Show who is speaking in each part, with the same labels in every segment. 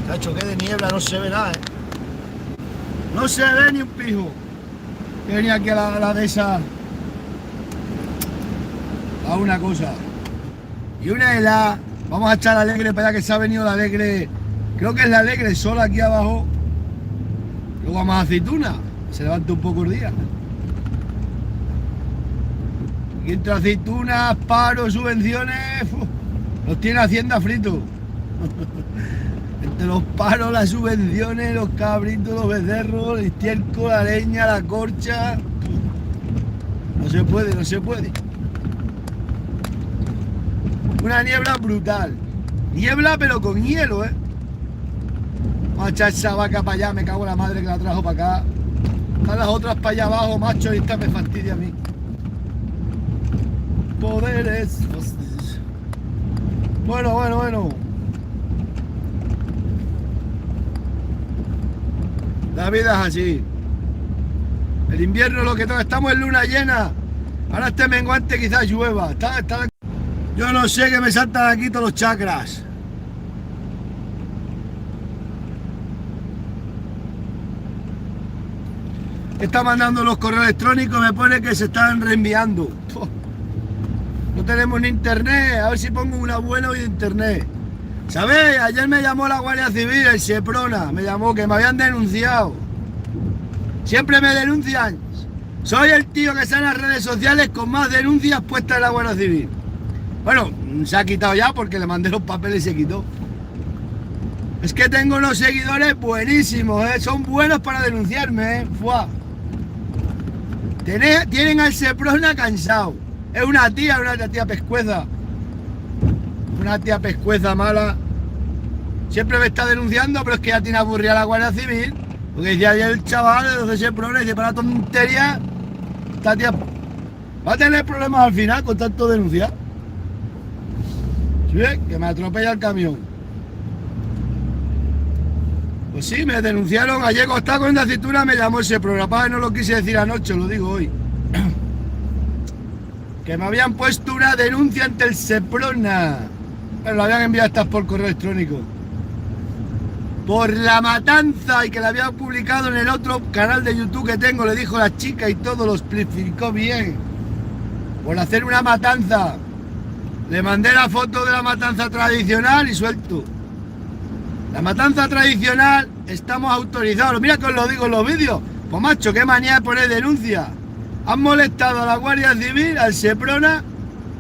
Speaker 1: Cacho, que de niebla, no se ve nada, No se ve ni un pijo. Que venía aquí a la de esa. A una cosa. Y una helada. Vamos a echar la Alegre para allá, que se ha venido la Alegre. Creo que es la Alegre sola aquí abajo. Luego vamos a aceituna. Se levanta un poco el día. Y entre aceitunas, paros, subvenciones, los tiene Hacienda frito. Entre los paros, las subvenciones, los cabritos, los becerros, el estiércol, la leña, la corcha. No se puede, no se puede. Una niebla brutal. Niebla pero con hielo, Vamos a echar esa vaca para allá, me cago en la madre que la trajo para acá. Están las otras para allá abajo, macho, y esta me fastidia a mí. Poderes. Bueno. La vida es así. El invierno es lo que toca. Estamos en luna llena. Ahora este menguante quizás llueva. Yo no sé, que me saltan aquí todos los chakras. Está mandando los correos electrónicos, me pone que se están reenviando. No tenemos ni internet, a ver si pongo una buena hoy de internet. ¿Sabéis? Ayer me llamó la Guardia Civil, el Seprona, me llamó, que me habían denunciado. Siempre me denuncian. Soy el tío que está en las redes sociales con más denuncias puestas en la Guardia Civil. Bueno, se ha quitado ya porque le mandé los papeles y se quitó. Es que tengo unos seguidores buenísimos, son buenos para denunciarme, ¡Fua! Tienen al Seprona cansado. Es una tía pescueza. Una tía pescueza mala. Siempre me está denunciando, pero es que ya tiene aburrida la Guardia Civil. Porque decía ayer el chaval de los de Seprona, dice, para tontería, esta tía va a tener problemas al final con tanto denunciar. ¿Sí ves? Que me atropella el camión. Pues sí, me denunciaron. Ayer cuando estaba con la cintura me llamó el Seprona. Papá, no lo quise decir anoche, lo digo hoy. Que me habían puesto una denuncia ante el Seprona. Pero lo habían enviado estas por correo electrónico. Por la matanza, y que la había publicado en el otro canal de YouTube que tengo, le dijo la chica y todo lo explicó bien. Por hacer una matanza. Le mandé la foto de la matanza tradicional y suelto. La matanza tradicional estamos autorizados. Mira que os lo digo en los vídeos. Pues macho, qué manía de poner denuncia. Han molestado a la Guardia Civil, al Seprona,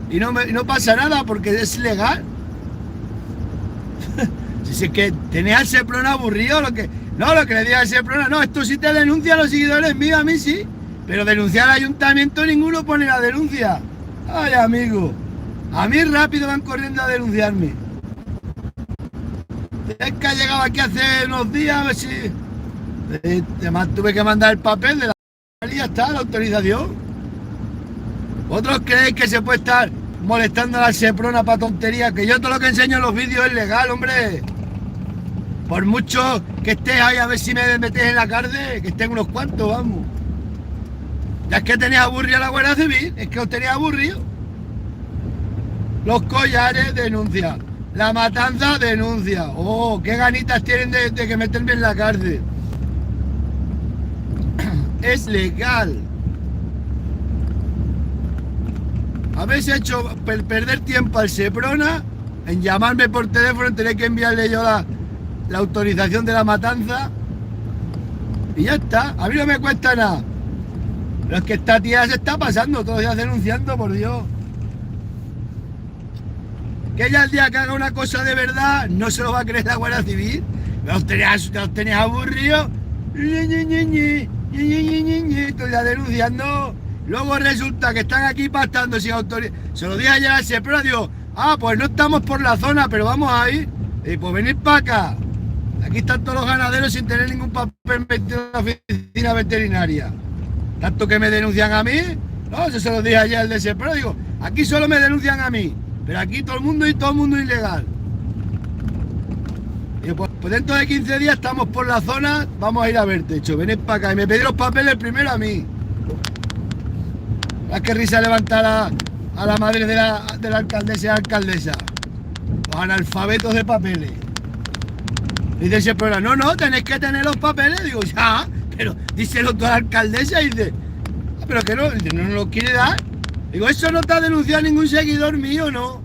Speaker 1: y no pasa nada porque es legal. Si es que tenés al Seprona aburrido, lo que le diga al Seprona, no, esto sí te denuncia a los seguidores míos, a mí sí, pero denunciar al ayuntamiento ninguno pone la denuncia. Ay, amigo, a mí rápido van corriendo a denunciarme. Es que ha llegado aquí hace unos días, a ver si tuve que mandar el papel de la y ya está, la autorización. ¿Otros creéis que se puede estar molestando a la Seprona para tonterías? Que yo todo lo que enseño en los vídeos es legal, hombre. Por mucho que estés ahí a ver si me metes en la cárcel, que estén unos cuantos, vamos. Ya es que tenéis aburrido a la Guardia Civil, es que os tenéis aburrido. Los collares denuncia, la matanza denuncia. Oh, qué ganitas tienen de que meterme en la cárcel. Es legal. Habéis hecho perder tiempo al Seprona en llamarme por teléfono, en tener que enviarle yo la autorización de la matanza. Y ya está, a mí no me cuesta nada. Pero es que esta tía se está pasando todos los días denunciando, por Dios. Que ella el día que haga una cosa de verdad no se lo va a creer la Guardia Civil. Los tenías aburridos. Estoy ya denunciando. Luego resulta que están aquí pactando sin autoridad. Se lo dije ayer al Seprona, digo, pues no estamos por la zona, pero vamos a ir. Y pues venid para acá. Aquí están todos los ganaderos sin tener ningún papel metido en la oficina veterinaria. Tanto que me denuncian a mí. No, eso se lo dije ayer al de Seprona, digo, aquí solo me denuncian a mí, pero aquí todo el mundo ilegal. Y pues dentro de 15 días estamos por la zona, vamos a ir a verte, hecho, venid para acá. Y me pedí los papeles primero a mí. Es que risa levantar a la madre de la alcaldesa y alcaldesa. Los analfabetos de papeles. Dice ese programa, no, tenéis que tener los papeles. Digo, ya, pero díselo tú a la alcaldesa y dice, pero que no, dice, no nos lo quiere dar. Digo, eso no te ha denunciado ningún seguidor mío, ¿no?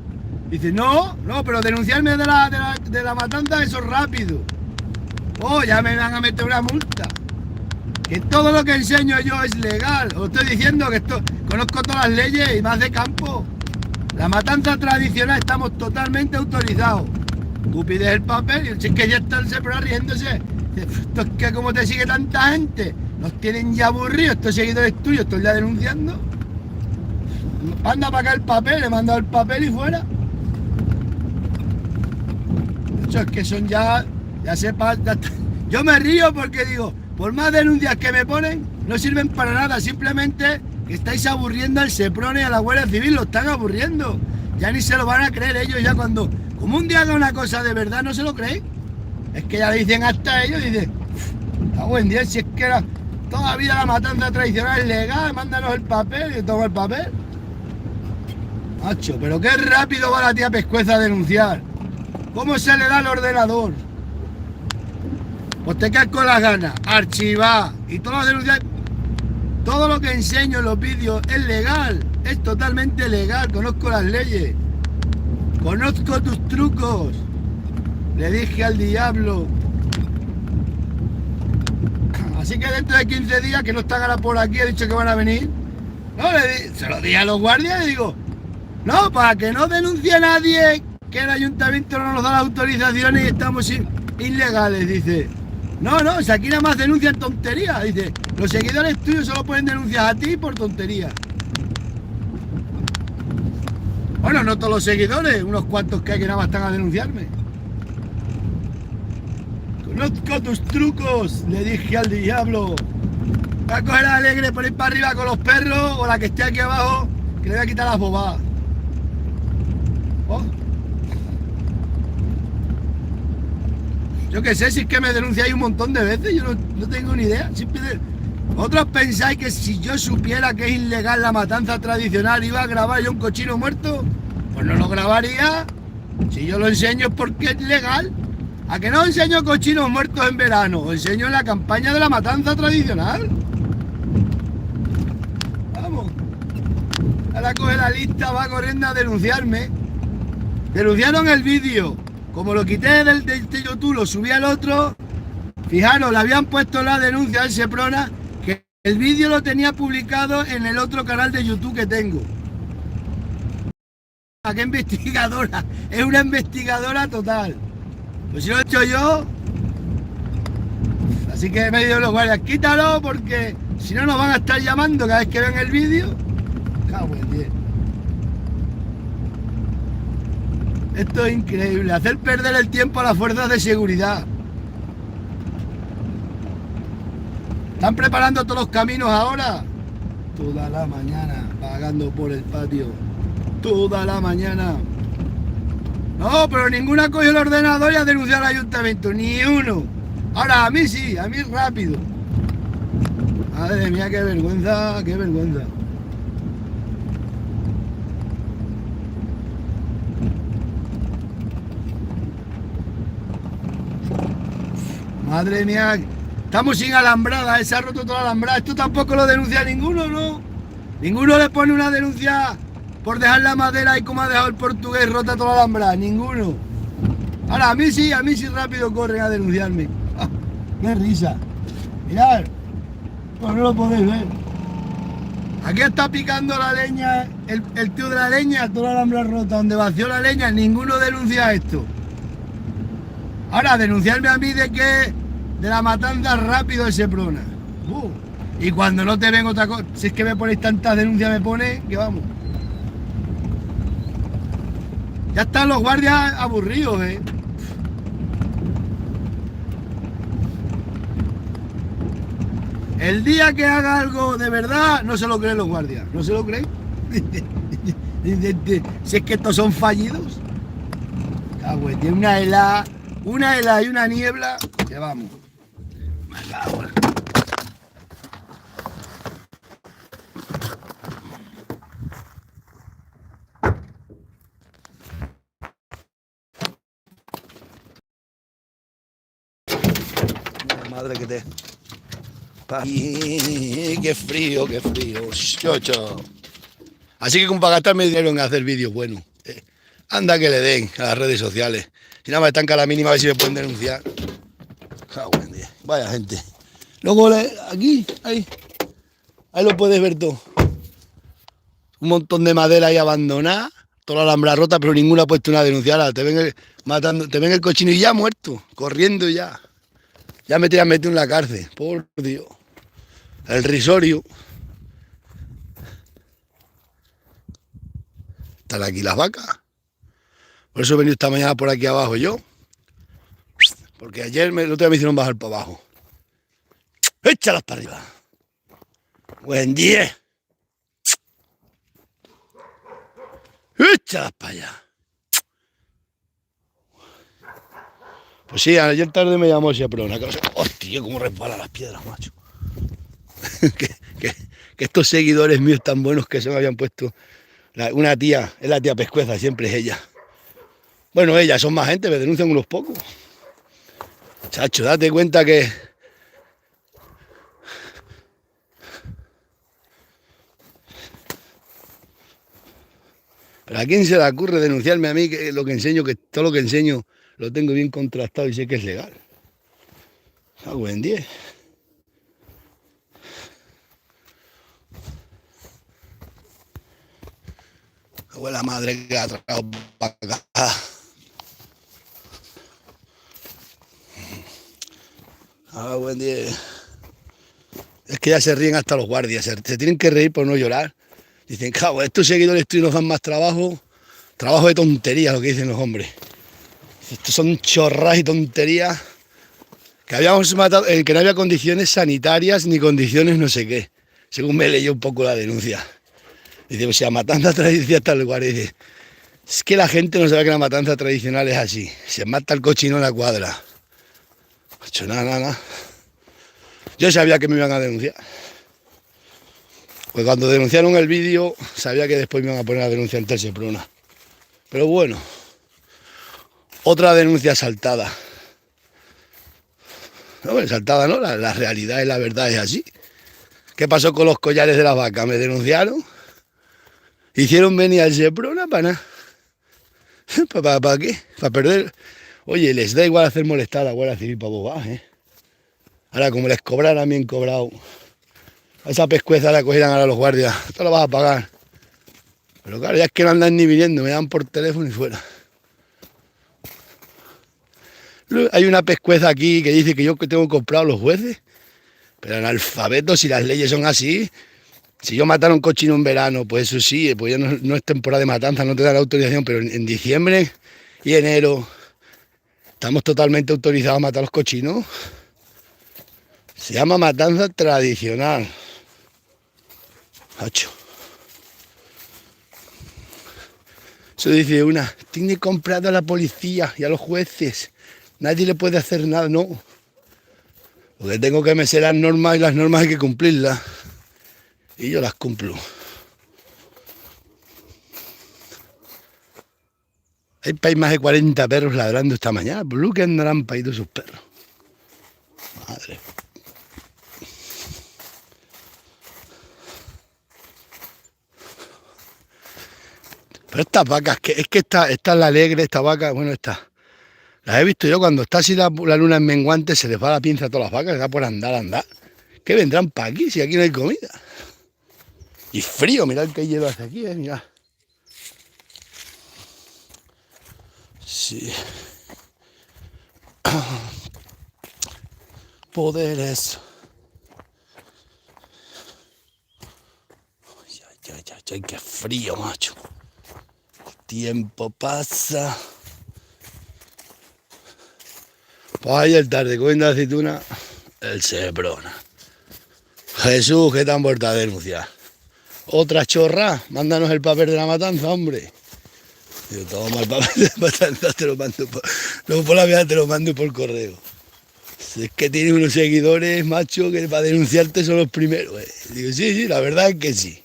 Speaker 1: Dice, no, pero denunciarme de la matanza, eso es rápido. Oh, ya me van a meter una multa. Que todo lo que enseño yo es legal. Os estoy diciendo que conozco todas las leyes y más de campo. La matanza tradicional estamos totalmente autorizados. Tú pides el papel y el chico ya está el Seprona riéndose. Esto es que como te sigue tanta gente, nos tienen ya aburridos, estos seguidores tuyos, estoy ya denunciando. Manda para acá el papel, le mando el papel y fuera. Eso es que son ya sepas. Yo me río porque digo, por más denuncias que me ponen, no sirven para nada, simplemente que estáis aburriendo al Seprona y a la Guardia Civil, lo están aburriendo. Ya ni se lo van a creer ellos, ya cuando, como un día haga una cosa de verdad, no se lo creen. Es que ya le dicen hasta ellos, dicen, está buen día, si es que toda la vida la matanza tradicional es legal, mándanos el papel, y tomo el papel. Macho, pero qué rápido va la tía Pescueza a denunciar. ¿Cómo se le da al ordenador? Pues te quedas con las ganas, archivar y todo lo que enseño en los vídeos es legal, es totalmente legal, conozco las leyes, conozco tus trucos, le dije al diablo. Así que dentro de 15 días, que no están ahora por aquí, he dicho que van a venir, no, se lo dije a los guardias y digo, no, para que no denuncie a nadie que el ayuntamiento no nos da las autorizaciones y estamos ilegales, dice. No, si aquí nada más denuncian tonterías, dice. Los seguidores tuyos solo pueden denunciar a ti por tonterías. Bueno, no todos los seguidores, unos cuantos que hay que nada más están a denunciarme. Conozco tus trucos, le dije al diablo. Voy a coger a Alegre por ir para arriba con los perros o la que esté aquí abajo, que le voy a quitar las bobadas. Oh. Yo qué sé, si es que me denunciáis un montón de veces, yo no tengo ni idea. Vosotros pensáis que si yo supiera que es ilegal la matanza tradicional iba a grabar yo un cochino muerto, pues no lo grabaría. Si yo lo enseño es porque es legal. ¿A que no enseño cochinos muertos en verano? Os enseño en la campaña de la matanza tradicional. Vamos. Ahora coge la lista, va corriendo a denunciarme. Denunciaron el vídeo. Como lo quité del YouTube, lo subí al otro. Fijaros, le habían puesto la denuncia al Seprona, que el vídeo lo tenía publicado en el otro canal de YouTube que tengo. ¿Qué investigadora? Es una investigadora total. Pues si lo he hecho yo. Así que me digo los guardias, quítalo porque si no nos van a estar llamando cada vez que ven el vídeo. Cago en 10. Esto es increíble, hacer perder el tiempo a las fuerzas de seguridad. ¿Están preparando todos los caminos ahora? Toda la mañana, vagando por el patio. Toda la mañana. No, pero ninguno ha cogido el ordenador y ha denunciado al ayuntamiento, ni uno. Ahora, a mí sí, a mí rápido. Madre mía, qué vergüenza, qué vergüenza. Madre mía, estamos sin alambrada, se ha roto toda la alambrada. Esto tampoco lo denuncia ninguno, ¿no? Ninguno le pone una denuncia por dejar la madera y como ha dejado el portugués rota toda la alambrada, ninguno. Ahora, a mí sí rápido corren a denunciarme. ¡Ah, qué risa! Mirad, pues no lo podéis ver. Aquí está picando la leña, el tío de la leña, toda la alambra rota, donde vació la leña, ninguno denuncia esto. Ahora, denunciarme a mí de la matanza rápido de Seprona. Y cuando no te ven otra cosa, si es que me ponéis tantas denuncias, me pone que vamos. Ya están los guardias aburridos, ¿eh? El día que haga algo de verdad, no se lo creen los guardias. ¿No se lo creen? Si es que estos son fallidos. Tiene una helada y una niebla que vamos. Me cago en la... madre que te... ¡Qué frío, qué frío! Chocho. Así que como para gastarme dinero en hacer vídeos buenos, anda que le den a las redes sociales. Si nada más están a la mínima a ver si me pueden denunciar. Vaya gente. Luego aquí, ahí lo puedes ver todo. Un montón de madera ahí abandonada, toda la alhambra rota, pero ninguna ha puesto una denuncia. Ahora te ven matando, te ven el cochino y ya muerto, corriendo ya. Ya me tiran metido en la cárcel, por Dios. El risorio. Están aquí las vacas. Por eso he venido esta mañana por aquí abajo yo. Porque ayer el otro día me hicieron bajar para abajo. Échalas para arriba. Buen día. Échalas para allá. Pues sí, ayer tarde me llamó Seprona. Hostia, cómo resbalan las piedras, macho. que estos seguidores míos tan buenos que se me habían puesto. Una tía, es la tía Pescueza, siempre es ella. Bueno, ellas son más gente, me denuncian unos pocos. Chacho, date cuenta que... ¿Pero a quién se le ocurre denunciarme a mí que lo que enseño, que todo lo que enseño lo tengo bien contrastado y sé que es legal? Buen día. La madre que ha tragado para acá. Buen día. Es que ya se ríen hasta los guardias, se tienen que reír por no llorar. Dicen, cabrón, estos seguidores tuyos nos dan más trabajo de tonterías, lo que dicen los hombres. Estos son chorras y tonterías. Que habíamos matado, que no había condiciones sanitarias ni condiciones no sé qué, según me leyó un poco la denuncia. Dice, o sea, matanza tradicional tal lugar. Dice, es que la gente no sabe que la matanza tradicional es así. Se mata el cochino en la cuadra. No he hecho nada. Yo sabía que me iban a denunciar. Pues cuando denunciaron el vídeo, sabía que después me iban a poner la denuncia ante el Seprona. Pero bueno, otra denuncia saltada. No, saltada no, la realidad y la verdad es así. ¿Qué pasó con los collares de las vacas? Me denunciaron. Hicieron venir al Seprona para nada. ¿Para qué? Para perder. Oye, les da igual hacer molestar a la Guardia Civil para bobas, ¿eh? Ahora, como les cobraran bien cobrado, a esa pescueza la cogieran ahora los guardias. Esto lo vas a pagar. Pero claro, ya es que no andan ni viniendo, me dan por teléfono y fuera. Hay una pescueza aquí que dice que yo tengo comprado los jueces, pero analfabetos, si las leyes son así. Si yo matara un cochino en verano, pues eso sí, pues ya no es temporada de matanza, no te dan la autorización, pero en diciembre y enero estamos totalmente autorizados a matar los cochinos. Se llama matanza tradicional. Hacho. Eso dice una, tiene comprado a la policía y a los jueces, nadie le puede hacer nada, no. Porque tengo que meter las normas y las normas hay que cumplirlas. Y yo las cumplo. Hay más de 40 perros ladrando esta mañana. ¿Por lo que andarán para ir sus perros? Madre. Pero estas vacas, es que esta es la alegre, esta vaca, bueno, esta. Las he visto yo cuando está así la luna en menguante, se les va la pinza a todas las vacas, les da por andar. ¿Qué vendrán para aquí si aquí no hay comida? Y frío, mirad que hielo hace aquí, mirad. Sí. Poderes. Ay, qué frío, macho. El tiempo pasa. Pues ayer tarde, comiendo aceituna, el Seprona. Jesús, que te han vuelto a denunciar. Otra chorra, mándanos el papel de la matanza, hombre. Yo toma el papel de la matanza, te lo mando luego por la vida te lo mando por correo. Es que tiene unos seguidores, macho, que para denunciarte son los primeros. Digo, sí, la verdad es que sí.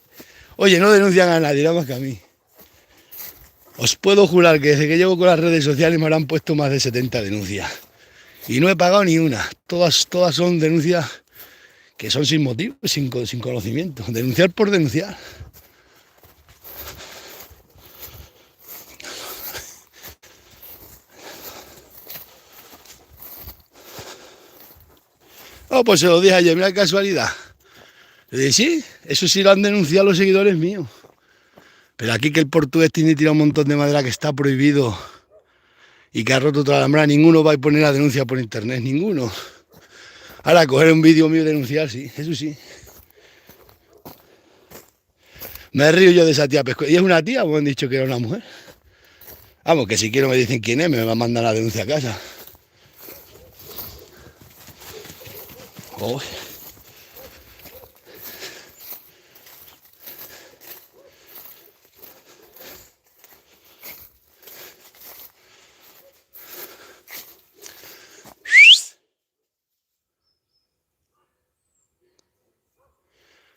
Speaker 1: Oye, no denuncian a nadie, nada más que a mí. Os puedo jurar que desde que llevo con las redes sociales me habrán puesto más de 70 denuncias. Y no he pagado ni una. Todas son denuncias que son sin motivo, sin conocimiento. Denunciar por denunciar. Oh, pues se lo dije ayer, mira qué casualidad. Le dije, sí, eso sí lo han denunciado los seguidores míos. Pero aquí que el portugués tiene tirado un montón de madera que está prohibido y que ha roto toda la alambrada, ninguno va a poner la denuncia por internet, ninguno. Ahora, coger un vídeo mío y denunciar, sí, eso sí. Me río yo de esa tía pescueza. ¿Y es una tía o me han dicho que era una mujer? Vamos, que si quiero me dicen quién es, me va a mandar la denuncia a casa. Oh.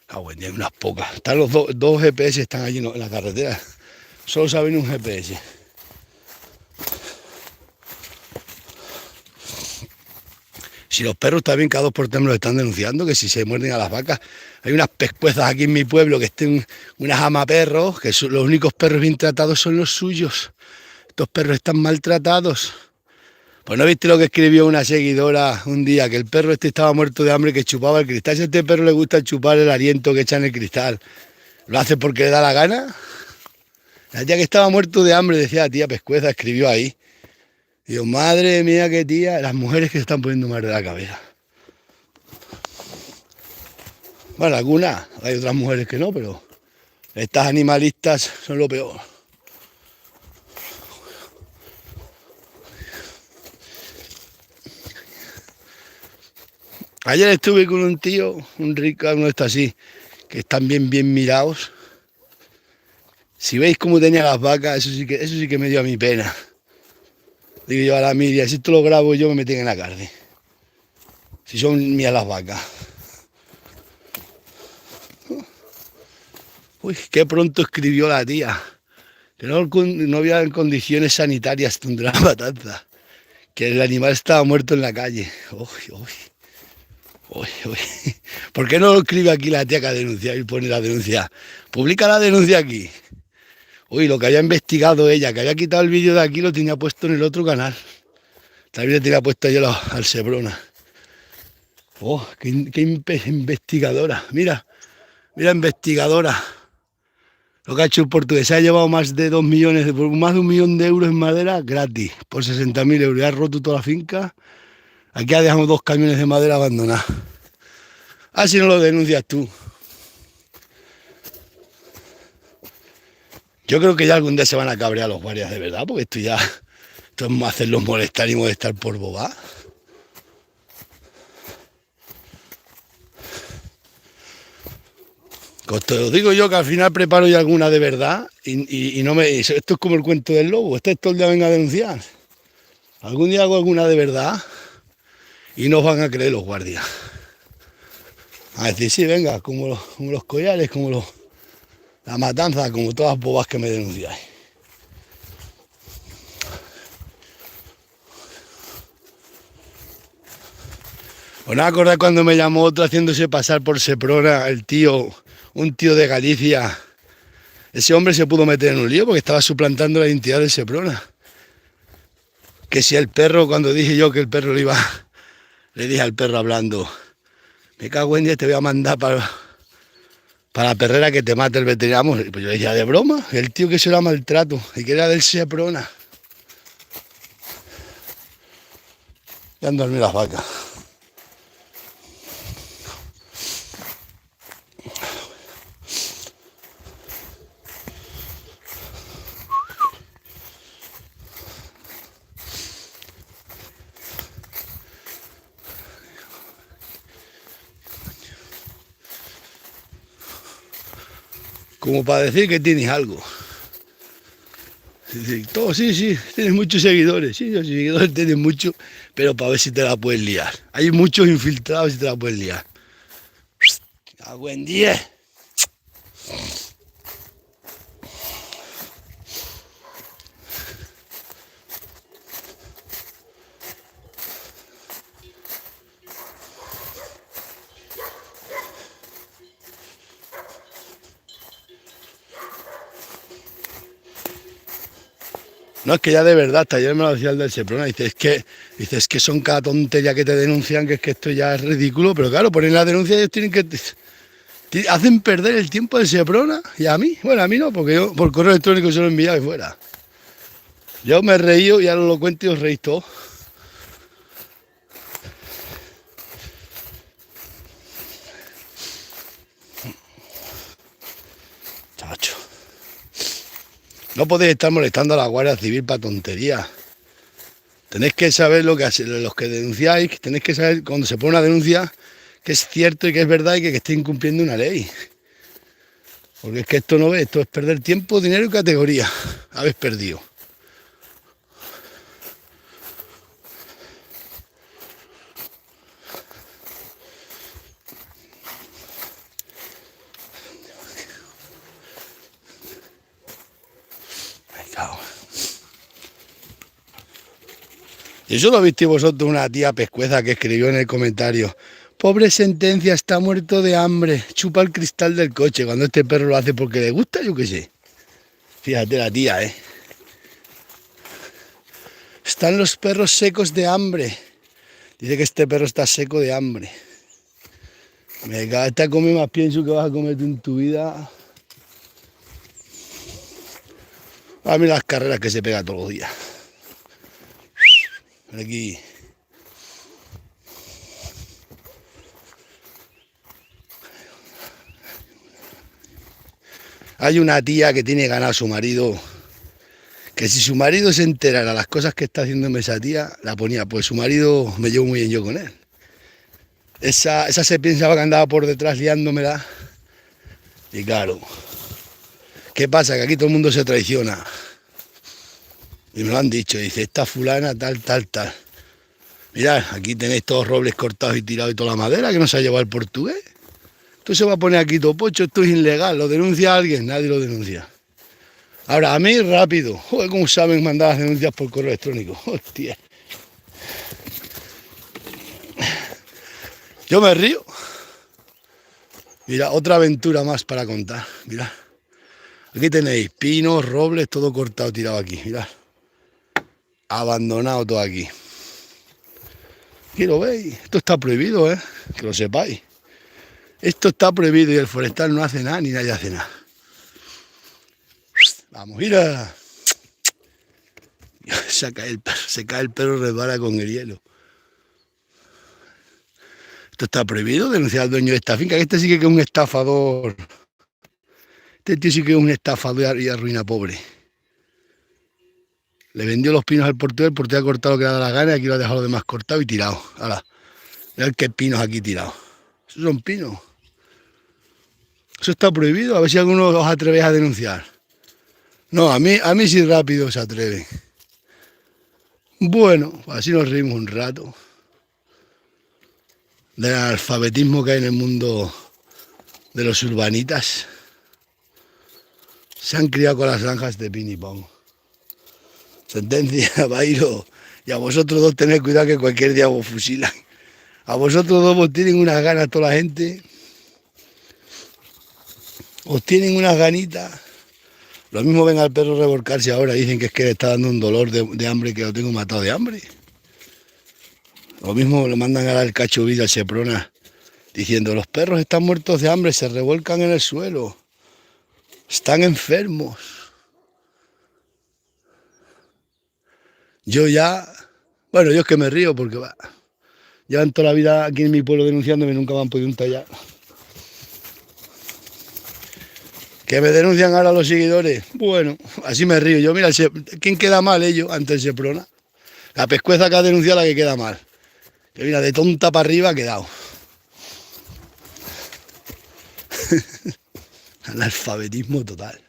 Speaker 1: Ah, buen día, hay unas pocas. Están los dos GPS están allí en la carretera. Solo saben un GPS. Si los perros también cada 2 por 3 me lo están denunciando, que si se muerden a las vacas. Hay unas pescuezas aquí en mi pueblo que estén unas amaperros, que los únicos perros bien tratados son los suyos. Estos perros están maltratados. Pues no viste lo que escribió una seguidora un día, que el perro este estaba muerto de hambre, que chupaba el cristal. Si a este perro le gusta chupar el aliento que echa en el cristal, ¿lo hace porque le da la gana? La tía que estaba muerto de hambre, decía la tía pescueza, escribió ahí. Digo, madre mía, qué tía, las mujeres que se están poniendo mal de la cabeza. Bueno, algunas, hay otras mujeres que no, pero estas animalistas son lo peor. Ayer estuve con un tío, un rico, uno está así, que están bien mirados. Si veis cómo tenía las vacas, eso sí que me dio a mi pena. Digo yo a la Miriam, si esto lo grabo yo me metí en la cárcel. Si son mías las vacas. Uy, qué pronto escribió la tía. Que no había condiciones sanitarias donde la matanza. Que el animal estaba muerto en la calle. Uy, uy. Uy, uy. ¿Por qué no lo escribe aquí la tía que ha denunciado y pone la denuncia? Publica la denuncia aquí. Uy, lo que había investigado ella, que había quitado el vídeo de aquí, lo tenía puesto en el otro canal. También le tenía puesto yo al Seprona. Oh, qué investigadora. Mira, investigadora. Lo que ha hecho el portugués, se ha llevado más de 2 millones, más de 1 millón de euros en madera gratis, por 60.000 euros. Ya ha roto toda la finca. Aquí ha dejado 2 camiones de madera abandonados. Ah, si no lo denuncias tú. Yo creo que ya algún día se van a cabrear los guardias de verdad, porque esto es hacerlos molestar y molestar por bobá. Te lo digo yo que al final preparo ya alguna de verdad y no me. Esto es como el cuento del lobo, todo el día venga a denunciar. Algún día hago alguna de verdad y no os van a creer los guardias. A decir, sí, venga, como los collares, como la matanza, como todas las bobas que me denunciáis. ¿Os no acordáis cuando me llamó otro haciéndose pasar por Seprona, un tío de Galicia? Ese hombre se pudo meter en un lío porque estaba suplantando la identidad de Seprona. Que si el perro, cuando dije yo que el perro le dije al perro hablando, me cago en Dios, te voy a mandar para la perrera que te mate el veterinario. Pues yo decía, ¿de broma? El tío que se era maltrato y que era del Seprona. Y han dormido las vacas. Como para decir que tienes algo. Todo, sí, tienes muchos seguidores. Sí, los seguidores tienen muchos, pero para ver si te la puedes liar. Hay muchos infiltrados y te la puedes liar. ¡A buen día! No, es que ya de verdad, hasta ayer me lo decía el del Seprona, dice, es que son cada tontería que te denuncian, que es que esto ya es ridículo, pero claro, ponen la denuncia y ellos tienen que... Hacen perder el tiempo del Seprona y a mí, bueno, a mí no, porque yo por correo electrónico se lo he enviado y fuera. Yo me he reído y ahora lo cuento y os reís todos. Chacho. No podéis estar molestando a la Guardia Civil para tonterías. Tenéis que saber lo que hacen los que denunciáis, tenéis que saber cuando se pone una denuncia que es cierto y que es verdad y que esté incumpliendo una ley. Porque es que esto no ve, esto es perder tiempo, dinero y categoría. Habéis perdido. Me cago. Y eso lo visteis vosotros, una tía pescueza que escribió en el comentario: pobre sentencia, está muerto de hambre, chupa el cristal del coche. Cuando este perro lo hace porque le gusta, yo qué sé. Fíjate la tía, Están los perros secos de hambre. Dice que este perro está seco de hambre. Me cago, esta come más pienso que vas a comer tú en tu vida. A mí las carreras que se pega todos los días. Aquí. Hay una tía que tiene ganado a su marido, que si su marido se enterara las cosas que está haciéndome esa tía, la ponía, pues su marido me llevo muy bien yo con él. Esa se pensaba que andaba por detrás liándomela. Y claro, ¿qué pasa? Que aquí todo el mundo se traiciona. Y me lo han dicho, dice, esta fulana tal, tal, tal. Mirad, aquí tenéis todos robles cortados y tirados y toda la madera que no se ha llevado el portugués. Esto se va a poner aquí todo pocho, esto es ilegal, lo denuncia alguien, nadie lo denuncia. Ahora, a mí rápido, joder, cómo saben mandar las denuncias por correo electrónico, hostia. Yo me río. Mira, otra aventura más para contar, mirad. Aquí tenéis pinos, robles, todo cortado, tirado aquí, mirad. Abandonado todo aquí. Aquí lo veis, esto está prohibido, que lo sepáis. Esto está prohibido y el forestal no hace nada ni nadie hace nada. Vamos, mira. Se cae el perro, resbala con el hielo. Esto está prohibido, denunciar al dueño de esta finca, que este sí que es un estafador. Este tío sí que es un estafador y arruina pobre. Le vendió los pinos al portugués, el portugués ha cortado lo que le da la gana y aquí lo ha dejado lo demás cortado y tirado. Ahora, mirad qué pinos aquí tirados. Esos son pinos. Eso está prohibido, a ver si alguno os atrevéis a denunciar. No, a mí sí rápido se atreve. Bueno, así nos reímos un rato del alfabetismo que hay en el mundo de los urbanitas. Se han criado con las granjas de pin y pong. Sentencia, Bairo. Y a vosotros dos tened cuidado que cualquier día os fusilan. A vosotros dos os tienen unas ganas toda la gente. Os tienen unas ganitas. Lo mismo ven al perro revolcarse ahora, dicen que es que le está dando un dolor de hambre, que lo tengo matado de hambre. Lo mismo lo mandan a dar el cacho vida al Seprona, diciendo, los perros están muertos de hambre, se revuelcan en el suelo, están enfermos. Yo ya, bueno, yo es que me río porque llevan toda la vida aquí en mi pueblo denunciándome, nunca me han podido entallar. Que me denuncian ahora los seguidores. Bueno, así me río. Yo, mira, ¿quién queda mal ellos ante el Seprona? La pescueza que ha denunciado la que queda mal. Que mira, de tonta para arriba ha quedado. Analfabetismo total.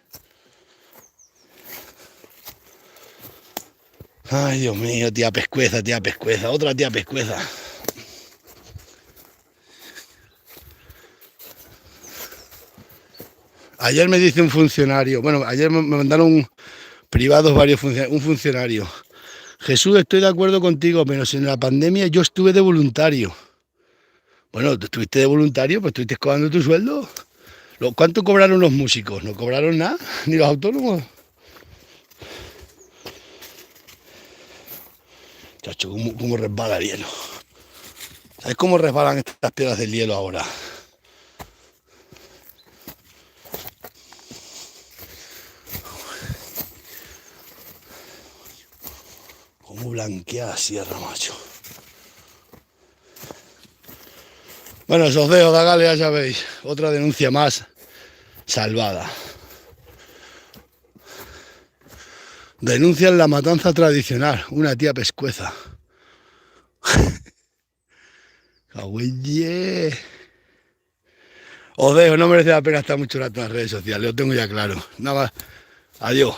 Speaker 1: Ay, Dios mío, tía pescueza, otra tía pescueza. Ayer me dice un funcionario, bueno, ayer me mandaron privados varios funcionarios, un funcionario. Jesús, estoy de acuerdo contigo, pero si en la pandemia yo estuve de voluntario. Bueno, tú estuviste de voluntario, pues estuviste cobrando tu sueldo. ¿Cuánto cobraron los músicos? ¿No cobraron nada? ¿Ni los autónomos? Chacho, cómo resbala el hielo. ¿Sabes cómo resbalan estas piedras del hielo ahora? Cómo blanquea la sierra, macho. Bueno, os dejo, Dagale, ya sabéis. Otra denuncia más salvada. Denuncian la matanza tradicional. Una tía pescueza. Os dejo, no merece la pena estar mucho rato en las redes sociales, lo tengo ya claro. Nada más. Adiós.